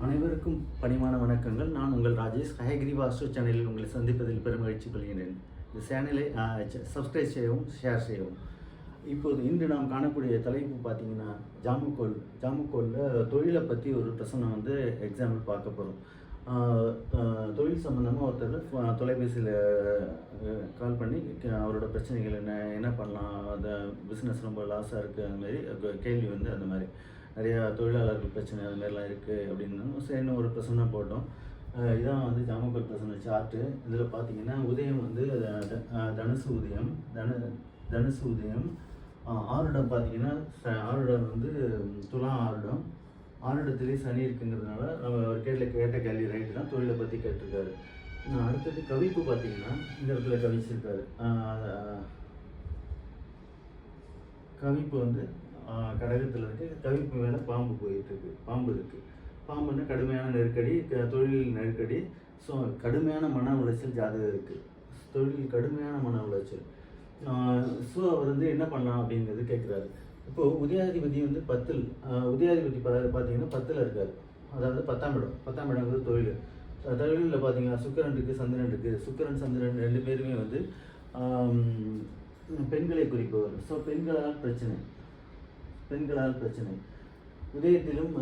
அனைவருக்கும் பணிவான வணக்கங்கள். நான் உங்கள் ராஜேஷ். ஹயகிரி வாஸ்து சேனலில் உங்களை சந்திப்பதில் பெருமகிழ்ச்சி கொள்கிறேன். இந்த சேனலை சப்ஸ்கிரைப் செய்யவும், ஷேர் செய்யவும். இப்போது இன்று நாம் காணக்கூடிய தலைப்பு பார்த்தீங்கன்னா ஜாமுக்கோலில் தொழிலை பற்றி ஒரு பிரசனை எக்ஸாம்பிள் பார்க்க போகிறோம். தொழில் சம்மந்தமாக ஒருத்தர் தொலைபேசியில் கால் பண்ணி அவரோட பிரச்சனைகள் என்ன பண்ணலாம், அந்த பிஸ்னஸ் ரொம்ப லாஸாக இருக்குது, அதுமாரி கேள்வி அந்த மாதிரி நிறையா தொழிலாளர்கள் பிரச்சனை அதுமாரிலாம் இருக்குது அப்படின்னு சரின்னு ஒரு பிரச்சனை போட்டோம். இதான் ஜாமுக்கோல் பிரச்சனை சார்ட்டு. இதில் பார்த்தீங்கன்னா உதயம் தனுசு உதயம் தனுசு உதயம். ஆருடம் பார்த்தீங்கன்னா ஆருடம் துலாம் ஆருடம். ஆருடத்துலேயே சனி இருக்குங்கிறதுனால நம்ம அவர் கேட்ட கேள்வி ரைட்டு தான், தொழிலை பற்றி கேட்டிருக்காரு. அடுத்தது கவிப்பு பார்த்தீங்கன்னா இந்த இடத்துல கவிச்சிருக்காரு. கவிப்பு கடகத்தில் இருக்குது. கவிப்பு மேலே பாம்பு போயிட்டுருக்கு, பாம்பு இருக்குது. பாம்புன்னா கடுமையான நெருக்கடி, தொழில் நெருக்கடி. ஸோ கடுமையான மன உளைச்சல் ஜாதகம் இருக்குது. தொழில் கடுமையான மன உளைச்சல். ஸோ அவர் என்ன பண்ணலாம் அப்படிங்கிறது கேட்குறாரு. இப்போது உதயாதிபதி 10ல் உதயாதிபதி பார்த்தீங்கன்னா 10ல் இருக்கார். அதாவது 10ஆம் இடங்கிறது தொழில். தொழிலில் பார்த்தீங்கன்னா சுக்கிரன் இருக்குது, சந்திரன் இருக்குது. சுக்கிரன் சந்திரன் ரெண்டு பேருமே பெண்களை குறிப்பவர். ஸோ பெண்களால் பிரச்சனை. உதயத்திலும்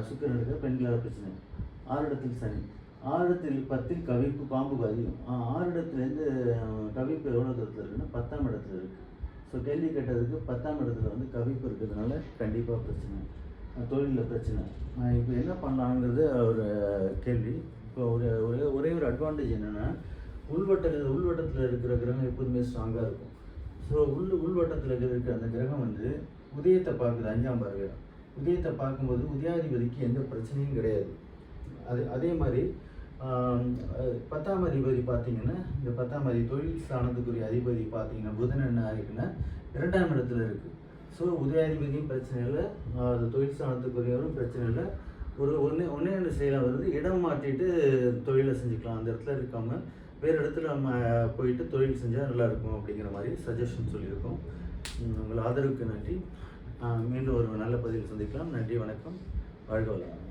சுக்கிரன் இருக்க பெண்களால் பிரச்சனை. ஆறிடத்தில் சனி. ஆறிடத்தில் 10ல் கவிப்பு பாம்புக்கு அதிகம். ஆறிடத்துலேருந்து கவிப்பு எவ்வளோ தூரத்தில் இருக்குன்னா 10ஆம் இடத்துல இருக்குது. ஸோ கேள்வி கேட்டதுக்கு 10ஆம் இடத்துல கவிப்பு இருக்கிறதுனால கண்டிப்பாக பிரச்சனை, தொழிலில் பிரச்சனை. இப்போ என்ன பண்ணலாங்கிறது ஒரு கேள்வி. இப்போ ஒரே ஒரு அட்வான்டேஜ் என்னென்னா உள்வட்டத்தில் இருக்கிற கிரகம் எப்போதுமே ஸ்ட்ராங்காக இருக்கும். ஸோ உள்வட்டத்தில் இருக்கிற அந்த கிரகம் உதயத்தை பார்க்குது, 5ஆம் பார்வை. உதயத்தை பார்க்கும்போது உதயாதிபதிக்கு எந்த பிரச்சனையும் கிடையாது. அதே மாதிரி 10ஆம் அதிபதி பார்த்தீங்கன்னா, இந்த 10ஆம் தொழில் ஸ்தானத்துக்குரிய அதிபதி பார்த்தீங்கன்னா புதன் என்ன இருக்குன்னா 2ஆம் இடத்துல இருக்குது. ஸோ உதயாதிபதியும் பிரச்சனை இல்லை, அது தொழில் ஸ்தானத்துக்குரியவரும் பிரச்சனை இல்லை. ஒன்று செய்யலாம் இடம் மாற்றிட்டு தொழிலை செஞ்சுக்கலாம். அந்த இடத்துல இருக்காமல் வேறு இடத்துல நம்ம போயிட்டு தொழில் செஞ்சால் நல்லாயிருக்கும் அப்படிங்கிற மாதிரி சஜஷன் சொல்லியிருக்கோம். உங்கள் ஆதரவுக்கு நன்றி. மீண்டும் ஒரு நல்ல பதிவில் சந்திக்கலாம். நன்றி, வணக்கம், வாழ்க வளமுடன்.